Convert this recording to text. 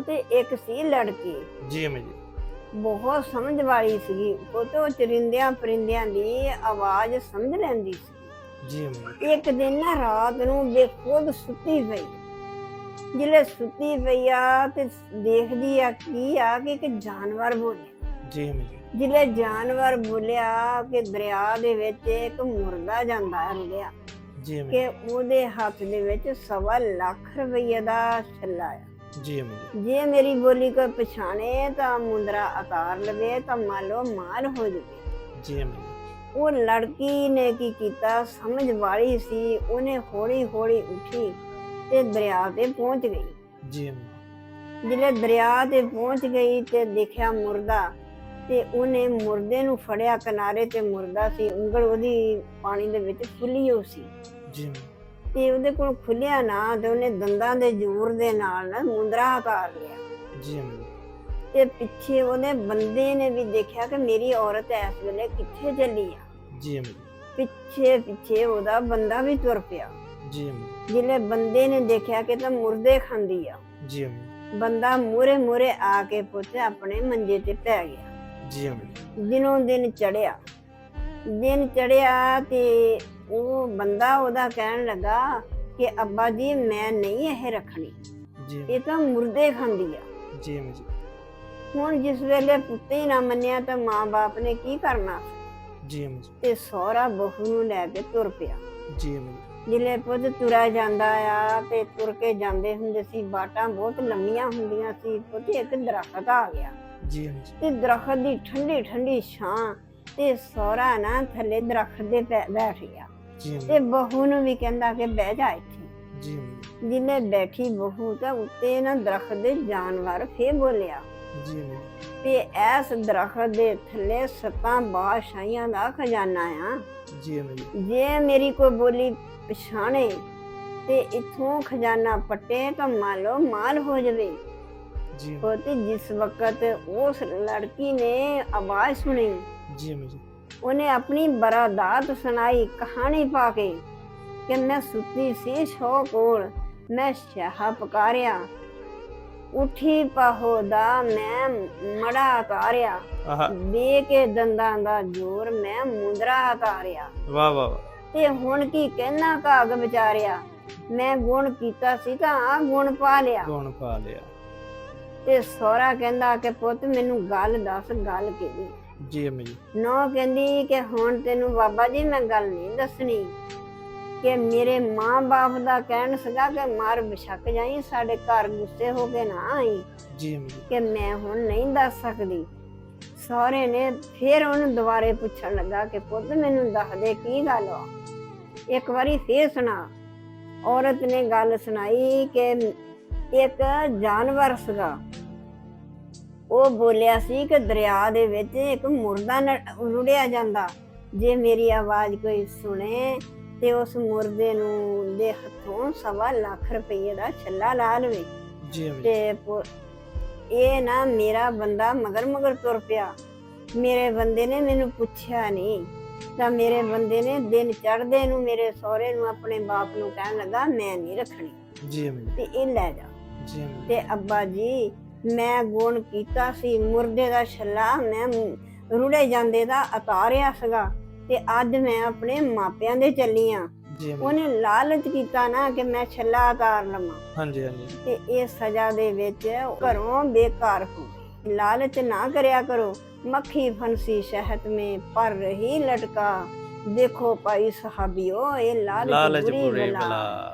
ਤੇ ਇੱਕ ਸੀ ਲੜਕੀ, ਜੀ ਅਮੀ ਜੀ। ਬਹੁਤ ਸਮਝ ਵਾਲੀ ਸੀਗੀ। ਉਹ ਤੇ ਚਰਿੰਦਿਆਂ ਪਰਿੰਦਿਆਂ ਦੀ ਆਵਾਜ਼ ਸਮਝ ਲੈਂਦੀ ਸੀ। ਜੀ ਅਮੀ। ਇੱਕ ਦਿਨ ਨਾ ਰਾਤ ਨੂੰ ਬੇਖੁਦ ਸੁੱਤੀ ਪਈ, ਜਿਲੇ ਸੁੱਤੀ ਪਈ ਆ ਤੇ ਦੇਖਦੀ ਆ ਕੀ ਆ ਕਿ ਇੱਕ ਜਾਨਵਰ ਬੋਲਿਆ। ਜੀ ਅਮੀ ਜੀ। ਜਿਲੇ ਜਾਨਵਰ ਬੋਲਿਆ ਕਿ ਦਰਿਆ ਦੇ ਵਿੱਚ ਇੱਕ ਮੁਰਦਾ ਜਾਂਦਾ ਰੁੜਿਆ, ਜੀ ਅਮੀ। ਕਿ ਉਹਦੇ ਹੱਥ ਦੇ ਵਿੱਚ 1.25 ਲੱਖ ਰੁਪਈਏ ਦਾ ਛੱਲਾ ਆ। ਜੀ ਅਮੀ ਜੀ। ਜੇ ਮੇਰੀ ਬੋਲੀ ਕੋਈ ਪਛਾਣੇ ਤਾਂ ਮੁੰਦਰਾ ਉਤਾਰ ਲਵੇ ਤਾਂ ਮੰਨ ਲਓ ਮਾਲ ਹੋ ਜਾਵੇ। ਜੀ ਅਮੀ ਜੀ। ਉਹ ਲੜਕੀ ਨੇ ਕੀ ਕੀਤਾ, ਸਮਝ ਵਾਲੀ ਸੀ, ਉਹਨੇ ਹੌਲੀ ਹੌਲੀ ਉੱਠੀ ਤੇ ਦਰਿਆ ਤੇ ਪਹੁੰਚ ਗਈ। ਜੀ ਅਮੀ। ਜਿਲੇ ਦਰਿਆ ਤੇ ਪਹੁੰਚ ਗਈ ਤੇ ਦੇਖਿਆ ਮੁਰਦਾ, ਤੇ ਉਹਨੇ ਮੁਰਦੇ ਨੂੰ ਫੜਿਆ, ਕਿਨਾਰੇ ਤੇ ਮੁਰਦਾ ਸੀ, ਉਂਗਲ ਉਹਦੀ ਪਾਣੀ ਦੇ ਵਿੱਚ ਖੁੱਲੀ ਹੋ ਸੀ ਜੀ ਅਮੀ। ਤੇ ਉਹਦੇ ਕੋਲ ਖੁੱਲਿਆ ਨਾ ਤੇ ਉਹਨੇ ਦੰਦਾਂ ਦੇ ਜ਼ੋਰ ਦੇ ਨਾਲ ਨਾ ਮੁੰਦਰਾ ਉਤਾਰ ਲਿਆ। ਜੀ ਅਮੀ। ਤੇ ਪਿੱਛੇ ਉਹਦੇ ਬੰਦੇ ਨੇ ਵੀ ਦੇਖਿਆ ਕਿ ਮੇਰੀ ਔਰਤ ਇਸ ਵੇਲੇ ਕਿੱਥੇ ਚੱਲੀ ਆ। ਜੀ ਅਮੀ। ਪਿੱਛੇ ਪਿੱਛੇ ਉਹਦਾ ਬੰਦਾ ਵੀ ਤੁਰ ਪਿਆ। ਜੀ ਅਮੀ। ਜਿਲੇ ਬੰਦੇ ਨੇ ਦੇਖਿਆ ਕਿ ਤਾਂ ਮੁਰਦੇ ਖਾਂਦੀ ਆ, ਜੀ ਅਮੀ। ਬੰਦਾ ਮੂਰੇ ਮੂਰੇ ਆ ਕੇ ਪੁੱਤ ਆਪਣੇ ਮੰਜੇ ਤੇ ਪੈ ਗਿਆ। ਜੀ ਅਮੀ। ਦਿਨੋਂ ਦਿਨ ਚੜਿਆ ਤੇ ਉਹ ਬੰਦਾ ਉਹਦਾ ਕਹਿਣ ਲੱਗਾ ਕਿ ਅੱਬਾ ਜੀ ਮੈਂ ਨਹੀਂ ਇਹ ਰੱਖਣੀ, ਜੀ ਇਹ ਤਾਂ ਮੁਰਦੇ ਖਾਂਦੀ ਆ। ਜੀ ਅਮੀ ਜੀ। ਹੁਣ ਜਿਸ ਵੇਲੇ ਪੁੱਤੇ ਹੀ ਨਾ ਮੰਨਿਆ ਤਾਂ ਮਾਂ-ਬਾਪ ਨੇ ਕੀ ਕਰਨਾ। ਜੀ ਅਮੀ ਜੀ। ਤੇ ਸਹੁਰਾ ਬਹੂ ਨੂੰ ਲੈ ਕੇ ਤੁਰ ਪਿਆ। ਜੀ ਅਮੀ। ਜਿਲੇ ਪੁੱਤ ਤੁਰਿਆ ਜਾਂਦਾ ਆ ਤੇ ਤੁਰ ਕੇ ਜਾਂਦੇ ਹੁੰਦੇ ਸੀ, ਬਾਟਾਂ ਬਹੁਤ ਲੰਮੀਆਂ ਹੁੰਦੀਆਂ ਸੀ। ਪੁੱਤ ਇੱਕ ਦਰਖਤ ਆ ਗਿਆ ਜੀ ਅਮੀ ਜੀ। ਤੇ ਦਰਖਤ ਦੀ ਠੰਡੀ ਠੰਡੀ ਛਾਂ ਤੇ ਸਹੁਰਾ ਨਾ ਥੱਲੇ ਦਰਖਤ ਦੇ ਬੈਠ ਗਿਆ ਜੀ ਅਮੀ। ਤੇ ਬਹੂ ਨੂੰ ਵੀ ਕਹਿੰਦਾ ਕਿ ਬਹਿ ਜਾ ਇੱਥੇ। ਜੀ ਅਮੀ। ਜਿਲੇ ਬੈਠੀ ਬਹੂ ਤਾਂ ਉੱਤੇ ਨਾ ਦਰਖਤ ਦੇ ਜਾਨਵਰ ਫੇਰ ਬੋਲਿਆ ਜੀ ਅਮੀ। ਤੇ ਇਸ ਦਰਖਤ ਦੇ ਥੱਲੇ 7 ਬਾਦਸ਼ਾਹੀਆਂ ਦਾ ਖਜ਼ਾਨਾ ਆ। ਜੀ ਅਮੀ ਜੀ। ਜੇ ਮੇਰੀ ਕੋਈ ਬੋਲੀ ਪਛਾਣੇ ਤੇ ਇਥੋਂ ਖਜ਼ਾਨਾ ਪੱਟੇ ਤਾਂ ਮੰਨ ਲਓ ਮਾਲ ਹੋ ਜਾਵੇ। ਜੀ ਉਹ ਤੇ ਜਿਸ ਵਕਤ ਉਸ ਲੜਕੀ ਨੇ ਆਵਾਜ਼ ਸੁਣੀ, ਜੀ ਅਮੀ ਜੀ। ਉਹਨੇ ਆਪਣੀ ਬਰਾਦਾਤ ਸੁਣਾਈ, ਕਹਾਣੀ ਪਾ ਕੇ ਕਿ ਮੈਂ ਸੁੱਤੀ ਸੀ ਸ਼ੌ ਕੋਲ, ਮੈਂ ਸ਼ਾਹ ਪਕਾਰਿਆ, ਉੱਠੀ ਪਾਹੋ ਦਾ ਮੈਂ ਮੜਾ ਉਤਾਰਿਆ, ਆਹਾ। ਦੇ ਕੇ ਦੰਦਾਂ ਦਾ ਜ਼ੋਰ ਮੈਂ ਮੁੰਦਰਾ ਉਤਾਰਿਆ। ਵਾਹ ਵਾਹ ਵਾਹ। ਤੇ ਹੁਣ ਕੀ ਕਹਿਣਾ ਕਾਗ ਵਿਚਾਰਿਆ, ਮੈਂ ਗੁਣ ਕੀਤਾ ਸੀ ਤਾਂ ਆ ਗੁਣ ਪਾ ਲਿਆ। ਗੁਣ ਪਾ ਲਿਆ। ਤੇ ਸਹੁਰਾ ਕਹਿੰਦਾ ਕਿ ਪੁੱਤ ਮੈਨੂੰ ਗੱਲ ਦੱਸ, ਗੱਲ ਕਿਹਦੀ। ਜੀ ਅਮੀ ਜੀ। ਨੌ ਕਹਿੰਦੀ ਕਿ ਹੁਣ ਤੈਨੂੰ ਬਾਬਾ ਜੀ ਮੈਂ ਗੱਲ ਨਹੀਂ ਦੱਸਣੀ, ਕਿ ਮੇਰੇ ਮਾਂ-ਬਾਪ ਦਾ ਕਹਿਣ ਸੀਗਾ ਕਿ ਮਾਰ ਬਿਸ਼ੱਕ ਜਾਈ, ਸਾਡੇ ਘਰ ਗੁੱਸੇ ਹੋ ਕੇ ਨਾ ਆਈ, ਜੀ ਅਮੀ ਜੀ। ਕਿ ਮੈਂ ਹੁਣ ਨਹੀਂ ਦੱਸ ਸਕਦੀ। ਸਹੁਰੇ ਨੇ ਫੇਰ ਉਹਨੂੰ ਦੁਬਾਰੇ ਪੁੱਛਣ ਲੱਗਾ ਕਿ ਪੁੱਤ ਮੈਨੂੰ ਦੱਸ ਦੇ ਕੀ ਗੱਲ ਆ, ਇੱਕ ਵਾਰੀ ਫੇਰ ਸੁਣਾ। ਔਰਤ ਨੇ ਗੱਲ ਸੁਣਾਈ ਕਿ ਇੱਕ ਜਾਨਵਰ ਸੀਗਾ, ਉਹ ਬੋਲਿਆ ਸੀ ਕਿ ਦਰਿਆ ਦੇ ਵਿੱਚ ਇੱਕ ਮੁਰਦਾ ਰੁੜਿਆ ਜਾਂਦਾ, ਜੇ ਮੇਰੀ ਆਵਾਜ਼ ਕੋਈ ਸੁਣੇ ਤੇ ਉਸ ਮੁਰਦੇ ਨੂੰ ਦੇ ਹੱਥੋਂ 1.25 ਲੱਖ ਰੁਪਏ ਦਾ ਛੱਲਾ ਲਾ ਲਵੇ। ਜੀ ਅਮੀ ਜੀ। ਤੇ ਇਹ ਨਾ ਮੇਰਾ ਬੰਦਾ ਮਗਰ ਮਗਰ ਤੁਰ ਪਿਆ, ਮੇਰੇ ਬੰਦੇ ਨੇ ਮੈਨੂੰ ਪੁੱਛਿਆ ਨਹੀਂ, ਤਾਂ ਮੇਰੇ ਬੰਦੇ ਨੇ ਦਿਨ ਚੜ੍ਹਦੇ ਨੂੰ ਮੇਰੇ ਸਹੁਰੇ ਨੂੰ ਆਪਣੇ ਬਾਪ ਨੂੰ ਕਹਿਣ ਲੱਗਾ ਮੈਂ ਨਹੀਂ ਰੱਖਣੀ ਜੀ ਅਮੀ ਜੀ। ਤੇ ਇਹ ਲੈ ਜਾ। ਜੀ ਅਮੀ ਜੀ। ਤੇ ਅੱਬਾ ਜੀ ਮੈਂ ਗੁਣ ਕੀਤਾ ਸੀ, ਮੁਰਦੇ ਦਾ ਛੱਲਾ ਮੈਂ ਰੁੜੇ ਜਾਂਦੇ ਦਾ ਉਤਾਰਿਆ ਸੀਗਾ, ਤੇ ਅੱਜ ਮੈਂ ਆਪਣੇ ਮਾਪਿਆਂ ਦੇ ਚੱਲੀ ਆ। ਜੀ ਅਮੀ ਜੀ। ਉਹਨੇ ਲਾਲਚ ਕੀਤਾ ਨਾ ਕਿ ਮੈਂ ਛੱਲਾ ਉਤਾਰ ਲਵਾਂ, ਹਾਂਜੀ ਹਾਂਜੀ। ਤੇ ਇਹ ਸਜ਼ਾ ਦੇ ਵਿੱਚ ਘਰੋਂ ਬੇਕਾਰ ਹੋ ਗਈ। ਲਾਲਚ ਨਾ ਕਰਿਆ ਕਰੋ, ਮੱਖੀ ਫੰਸੀ ਸ਼ਹਿਦ में पर रही लटका, देखो भाई साहबियो ये लालच लालच बुरी बुरी बला। बला।